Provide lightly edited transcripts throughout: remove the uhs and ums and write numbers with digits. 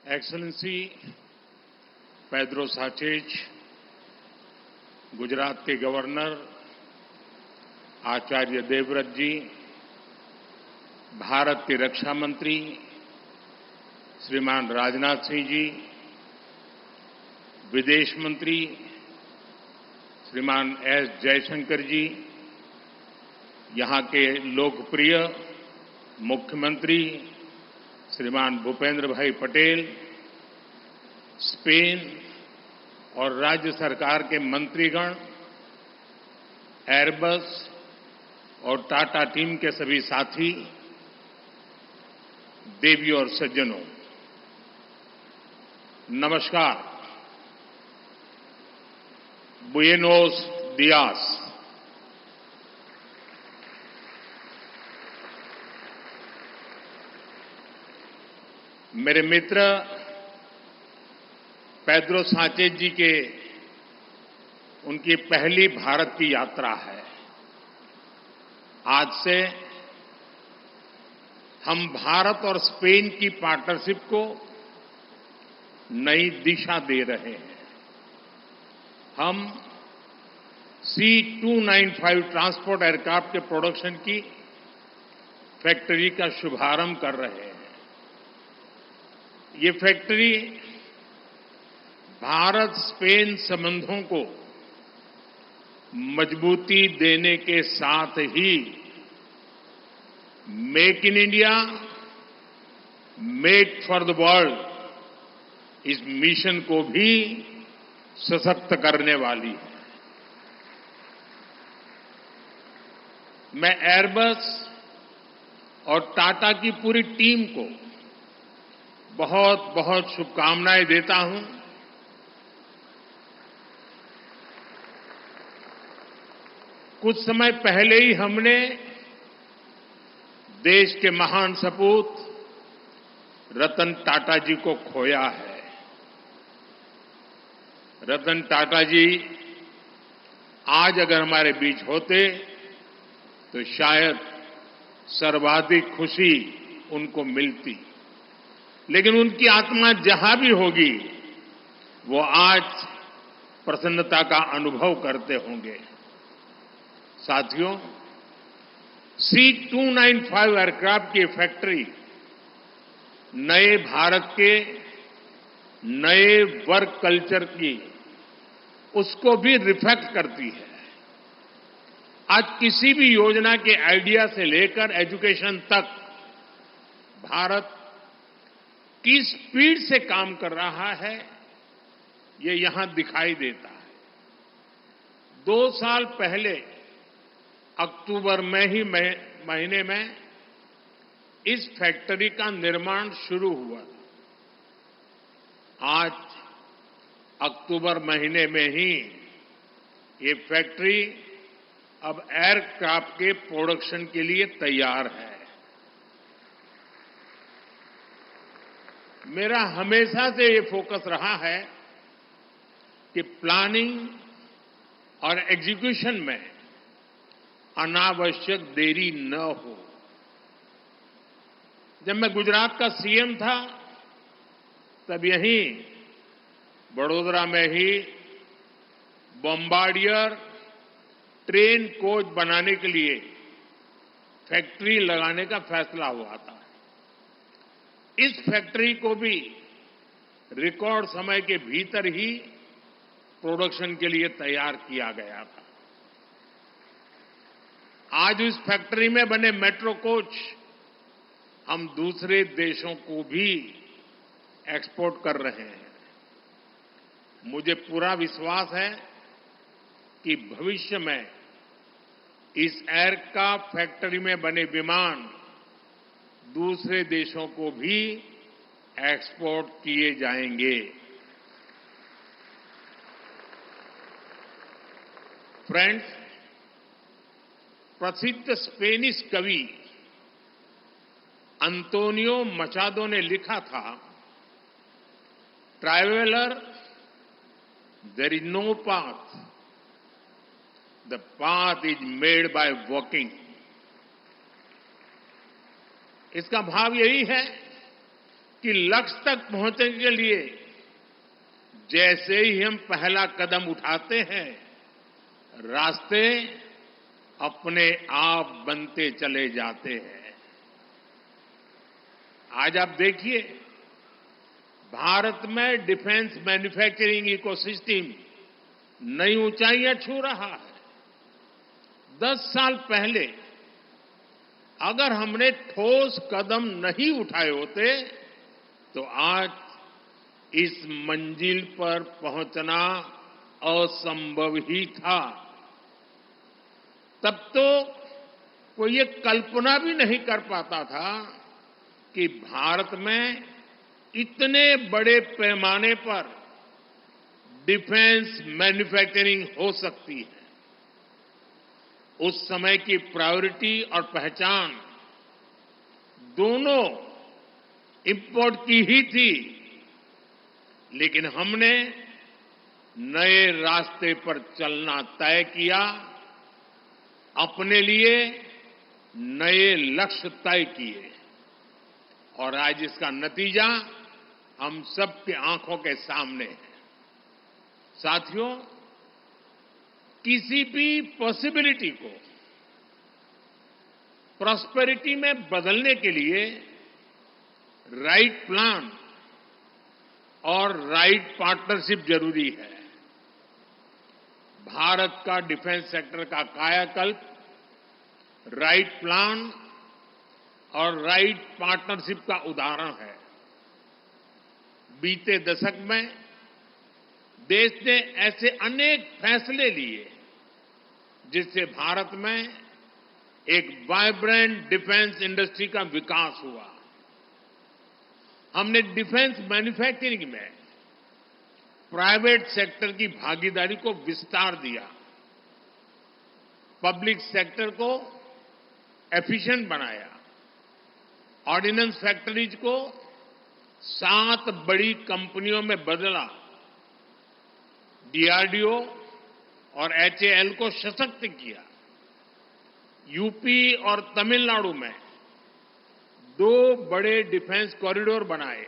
Excellency Pedro साnchez, Gujarat के governor Acharya Devvrat जी, भारत के रक्षा मंत्री श्रीमान राजनाथ सिंह जी, विदेश मंत्री श्रीमान एस जयशंकर जी, यहां के लोकप्रिय मुख्यमंत्री श्रीमान भूपेंद्र भाई पटेल, स्पेन और राज्य सरकार के मंत्रीगण, एयरबस और टाटा टीम के सभी साथी, देवी और सज्जनों, नमस्कार। बुएनोस दियास। मेरे मित्र पेड्रो साnchez जी के उनकी पहली भारत की यात्रा है। आज से हम भारत और स्पेन की पार्टनरशिप को नई दिशा दे रहे हैं। हम C295 ट्रांसपोर्ट एयरक्राफ्ट के प्रोडक्शन की फैक्ट्री का शुभारंभ कर रहे हैं। ये फैक्ट्री भारत स्पेन संबंधों को मजबूती देने के साथ ही make in India, make for the world इस मिशन को भी सशक्त करने वाली है। मैं एयरबस और टाटा की पूरी टीम को बहुत बहुत शुभकामनाएं देता हूं। कुछ समय पहले ही हमने देश के महान सपूत रतन टाटा जी को खोया है। रतन टाटा जी आज अगर हमारे बीच होते तो शायद सर्वाधिक खुशी उनको मिलती, लेकिन उनकी आत्मा जहां भी होगी वो आज प्रसन्नता का अनुभव करते होंगे। साथियों, C295 एयरक्राफ्ट की फैक्ट्री नए भारत के नए वर्क कल्चर की उसको भी रिफ्लेक्ट करती है। आज किसी भी योजना के आइडिया से लेकर एजुकेशन तक भारत किस स्पीड से काम कर रहा है ये यहां दिखाई देता है। 2 साल पहले अक्टूबर में ही महीने में इस फैक्ट्री का निर्माण शुरू हुआ। आज अक्टूबर महीने में ही ये फैक्ट्री अब एयरक्राफ्ट के प्रोडक्शन के लिए तैयार है। मेरा हमेशा से ये फोकस रहा है कि प्लानिंग और एग्जीक्यूशन में अनावश्यक देरी न हो। जब मैं गुजरात का सीएम था तब यहीं बड़ोदरा में ही बॉम्बार्डियर ट्रेन कोच बनाने के लिए फैक्ट्री लगाने का फैसला हुआ था। इस फैक्ट्री को भी रिकॉर्ड समय के भीतर ही प्रोडक्शन के लिए तैयार किया गया था। आज इस फैक्ट्री में बने मेट्रो कोच हम दूसरे देशों को भी एक्सपोर्ट कर रहे हैं। मुझे पूरा विश्वास है कि भविष्य में इस एयरक्राफ्ट फैक्ट्री में बने विमान दूसरे देशों को भी एक्सपोर्ट किए जाएंगे। फ्रेंड्स, प्रसिद्ध स्पेनिश कवि अंतोनियो मचादो ने लिखा था, traveller there is no path, the path is made by walking. इसका भाव यही है कि लक्ष्य तक पहुंचने के लिए जैसे ही हम पहला कदम उठाते हैं, रास्ते अपने आप बनते चले जाते हैं। आज आप देखिए, भारत में डिफेंस मैन्युफैक्चरिंग इकोसिस्टम नई ऊंचाइयां छू रहा है। 10 साल पहले अगर हमने ठोस कदम नहीं उठाए होते तो आज इस मंजिल पर पहुंचना असंभव ही था। तब तो कोई ये कल्पना भी नहीं कर पाता था कि भारत में इतने बड़े पैमाने पर डिफेंस मैन्युफैक्चरिंग हो सकती है। उस समय की प्रायोरिटी और पहचान दोनों इंपोर्ट की ही थी, लेकिन हमने नए रास्ते पर चलना तय किया, अपने लिए नए लक्ष्य तय किए और आज इसका नतीजा हम सबके आंखों के सामने है। साथियों, किसी भी पॉसिबिलिटी को प्रॉस्पेरिटी में बदलने के लिए राइट प्लान और राइट पार्टनरशिप जरूरी है। भारत का डिफेंस सेक्टर का कायाकल्प राइट प्लान और राइट पार्टनरशिप का उदाहरण है। बीते दशक में देश ने ऐसे अनेक फैसले लिए जिससे भारत में एक वाइब्रेंट डिफेंस इंडस्ट्री का विकास हुआ। हमने डिफेंस मैन्युफैक्चरिंग में प्राइवेट सेक्टर की भागीदारी को विस्तार दिया, पब्लिक सेक्टर को एफिशिएंट बनाया, ऑर्डिनेंस फैक्ट्रीज को 7 बड़ी कंपनियों में बदला, डीआरडीओ और एचएएल को सशक्त किया, यूपी और तमिलनाडु में 2 बड़े डिफेंस कॉरिडोर बनाए।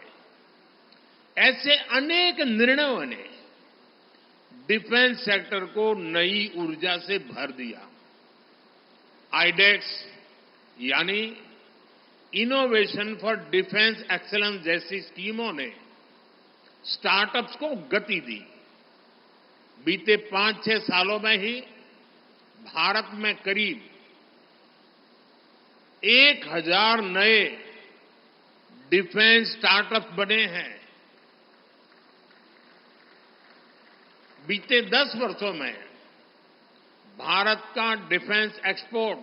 ऐसे अनेक निर्णयों ने डिफेंस सेक्टर को नई ऊर्जा से भर दिया। आईडेक्स यानी इनोवेशन फॉर डिफेंस एक्सीलेंस जैसी स्कीमों ने स्टार्टअप्स को गति दी। बीते 5-6 सालों में ही भारत में करीब 1000 नए डिफेंस स्टार्टअप्स बने हैं। बीते 10 वर्षों में भारत का डिफेंस एक्सपोर्ट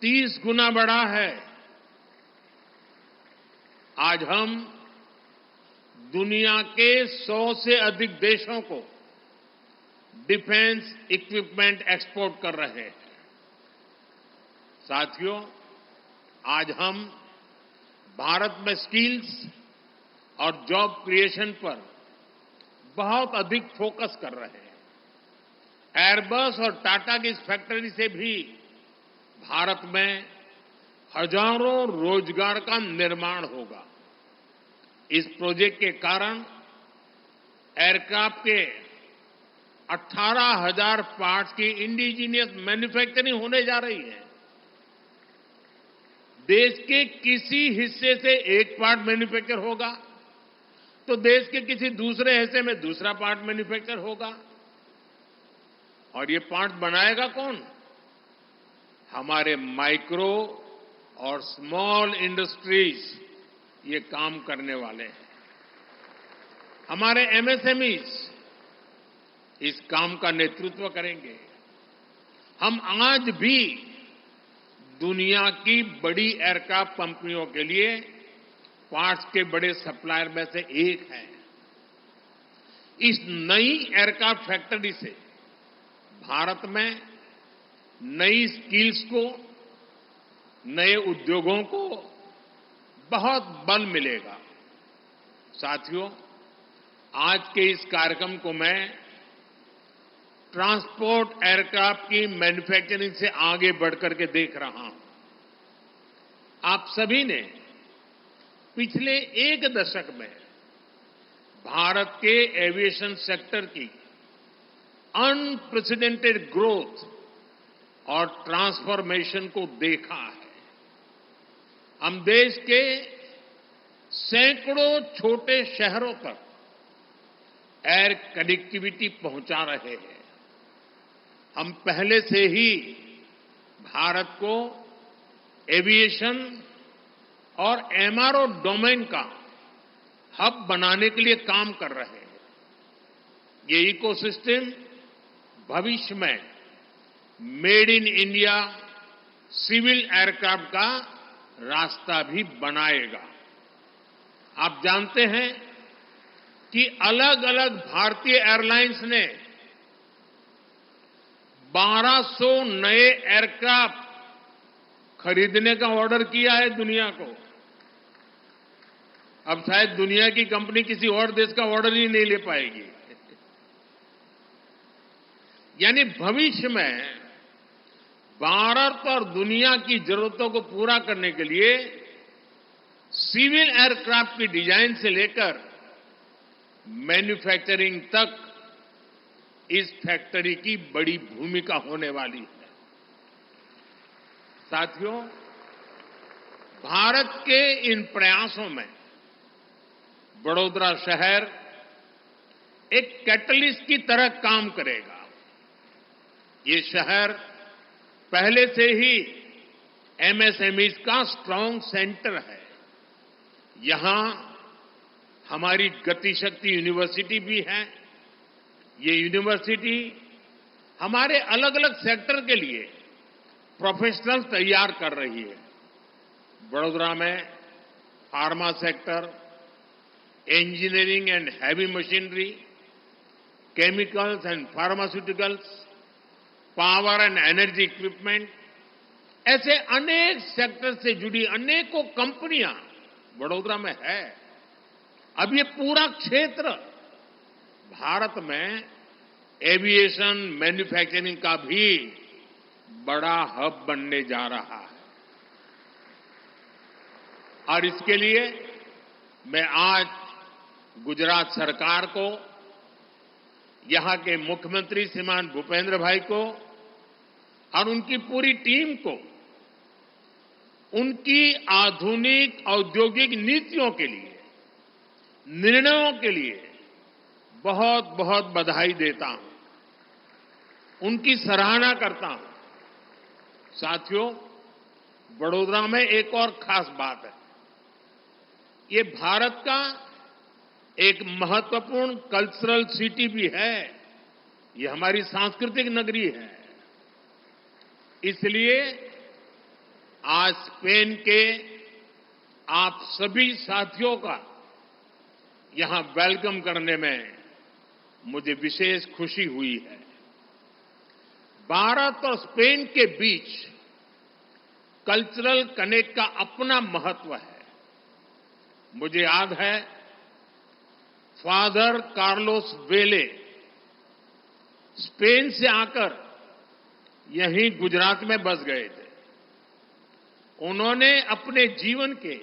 30 गुना बढ़ा है। आज हम दुनिया के 100 से अधिक देशों को डिफेंस इक्विपमेंट एक्सपोर्ट कर रहे हैं। साथियों, आज हम भारत में स्किल्स और जॉब क्रिएशन पर बहुत अधिक फोकस कर रहे हैं। एयरबस और टाटा की इस फैक्ट्री से भी भारत में हजारों रोजगार का निर्माण होगा। इस प्रोजेक्ट के कारण एयरक्राफ्ट के 18,000 पार्ट्स की इंडिजीनियस मैन्युफैक्चरिंग होने जा रही है। देश के किसी हिस्से से एक पार्ट मैन्युफैक्चर होगा तो देश के किसी दूसरे हिस्से में दूसरा पार्ट मैन्युफैक्चर होगा। और ये पार्ट बनाएगा कौन? हमारे माइक्रो और स्मॉल इंडस्ट्रीज ये काम करने वाले हैं। हमारे एमएसएमईज इस काम का नेतृत्व करेंगे। हम आज भी दुनिया की बड़ी एयरक्राफ्ट कंपनियों के लिए पार्ट्स के बड़े सप्लायर में से एक हैं। इस नई एयरक्राफ्ट फैक्ट्री से भारत में नई स्किल्स को, नए उद्योगों को बहुत बल मिलेगा। साथियों, आज के इस कार्यक्रम को मैं ट्रांसपोर्ट एयरक्राफ्ट की मैन्युफैक्चरिंग से आगे बढ़कर के देख रहा हूं। आप सभी ने पिछले एक दशक में भारत के एविएशन सेक्टर की अनप्रेसिडेंटेड ग्रोथ और ट्रांसफॉर्मेशन को देखा है। हम देश के सैकड़ों छोटे शहरों तक एयर कनेक्टिविटी पहुंचा रहे हैं। हम पहले से ही भारत को एविएशन और एमआरओ डोमेन का हब बनाने के लिए काम कर रहे हैं। ये इकोसिस्टम भविष्य में made in India civil aircraft का रास्ता भी बनाएगा। आप जानते हैं कि अलग अलग भारतीय एयरलाइंस ने 1200 नए एयरक्राफ्ट खरीदने का ऑर्डर किया है दुनिया को। अब शायद दुनिया की कंपनी किसी और देश का ऑर्डर ही नहीं ले पाएगी। यानी भविष्य में भारत और दुनिया की जरूरतों को पूरा करने के लिए सिविल एयरक्राफ्ट की डिजाइन से लेकर मैन्युफैक्चरिंग तक इस फैक्ट्री की बड़ी भूमिका होने वाली है। साथियों, भारत के इन प्रयासों में वडोदरा शहर एक कैटलिस्ट की तरह काम करेगा। ये शहर पहले से ही एमएसएमईज का स्ट्रांग सेंटर है। यहां हमारी गतिशक्ति यूनिवर्सिटी भी है। ये यूनिवर्सिटी हमारे अलग अलग सेक्टर के लिए प्रोफेशनल्स तैयार कर रही है। वडोदरा में pharma sector, engineering and heavy machinery, chemicals and pharmaceuticals, power and energy equipment, ऐसे अनेक सेक्टर से जुड़ी अनेकों कंपनियां वडोदरा में है। अब ये पूरा क्षेत्र भारत में एविएशन मैन्युफैक्चरिंग का भी बड़ा हब बनने जा रहा है। और इसके लिए मैं आज गुजरात सरकार को, यहां के मुख्यमंत्री श्रीमान भूपेंद्र भाई को और उनकी पूरी टीम को उनकी आधुनिक औद्योगिक नीतियों के लिए, निर्णयों के लिए बहुत बहुत बधाई देता हूं, उनकी सराहना करता हूं। साथियों, वडोदरा में एक और खास बात है। ये भारत का एक महत्वपूर्ण कल्चरल सिटी भी है। ये हमारी सांस्कृतिक नगरी है। इसलिए आज स्पेन के आप सभी साथियों का यहां वेलकम करने में मुझे विशेष खुशी हुई है। भारत और स्पेन के बीच कल्चरल कनेक्ट का अपना महत्व है। मुझे याद है, फादर कार्लोस वेले स्पेन से आकर यहीं गुजरात में बस गए थे। उन्होंने अपने जीवन के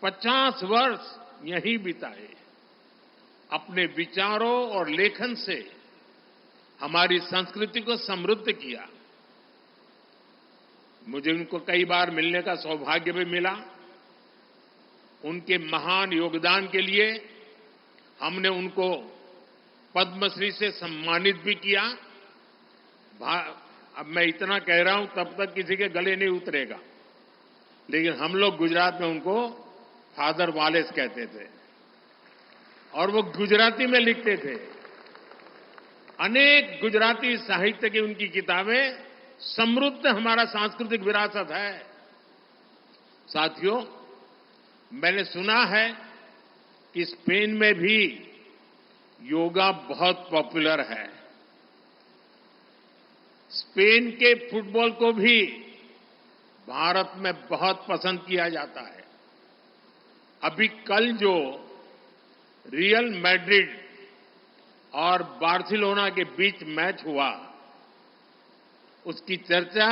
50 वर्ष यहीं बिताए। अपने विचारों और लेखन से हमारी संस्कृति को समृद्ध किया। मुझे उनको कई बार मिलने का सौभाग्य भी मिला। उनके महान योगदान के लिए हमने उनको पद्मश्री से सम्मानित भी किया। अब मैं इतना कह रहा हूं, तब तक किसी के गले नहीं उतरेगा, लेकिन हम लोग गुजरात में उनको फादर वालेस कहते थे और वो गुजराती में लिखते थे। अनेक गुजराती साहित्य की उनकी किताबें समृद्ध हमारा सांस्कृतिक विरासत है। साथियों, मैंने सुना है कि स्पेन में भी योगा बहुत पॉपुलर है। स्पेन के फुटबॉल को भी भारत में बहुत पसंद किया जाता है। अभी कल जो रियल मैड्रिड और बार्सिलोना के बीच मैच हुआ, उसकी चर्चा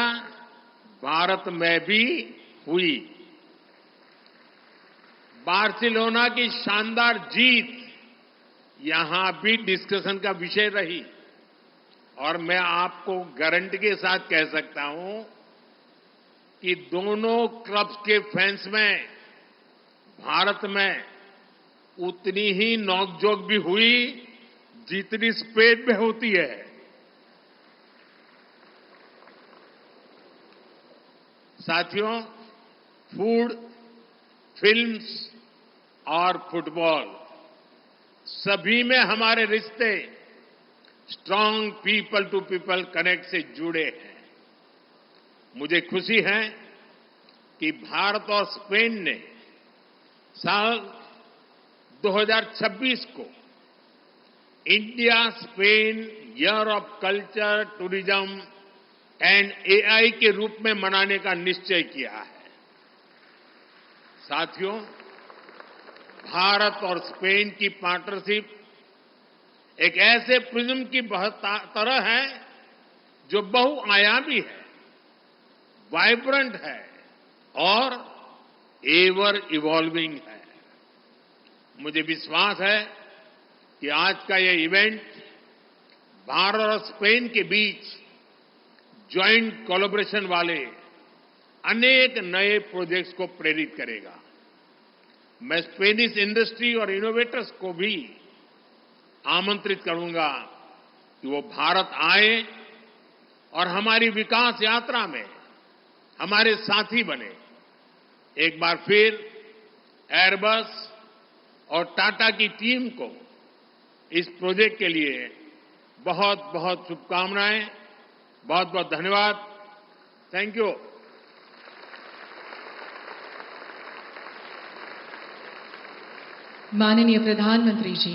भारत में भी हुई। बार्सिलोना की शानदार जीत यहां भी डिस्कशन का विषय रही और मैं आपको गारंटी के साथ कह सकता हूं कि दोनों क्लब्स के फैंस में भारत में उतनी ही नोकझोंक भी हुई जितनी स्पेन में होती है। साथियों, फूड, फिल्म्स और फुटबॉल सभी में हमारे रिश्ते strong people to people connect से जुड़े हैं। मुझे खुशी है कि भारत और स्पेन ने साल 2026 को India Spain year of culture, tourism and AI के रूप में मनाने का निश्चय किया है। साथियों, भारत और स्पेन की पार्टनरशिप एक ऐसे प्रिज्म की तरह है जो बहुआयामी है, वाइब्रेंट है और एवर इवॉल्विंग है। मुझे विश्वास है कि आज का यह इवेंट भारत और स्पेन के बीच ज्वाइंट कोलैबोरेशन वाले अनेक नए प्रोजेक्ट्स को प्रेरित करेगा। मैं स्पेनिश इंडस्ट्री और इनोवेटर्स को भी आमंत्रित करूंगा कि वो भारत आए और हमारी विकास यात्रा में हमारे साथी बने। एक बार फिर एयरबस और टाटा की टीम को इस प्रोजेक्ट के लिए बहुत बहुत शुभकामनाएं, बहुत बहुत धन्यवाद। Thank you. माननीय प्रधानमंत्री जी,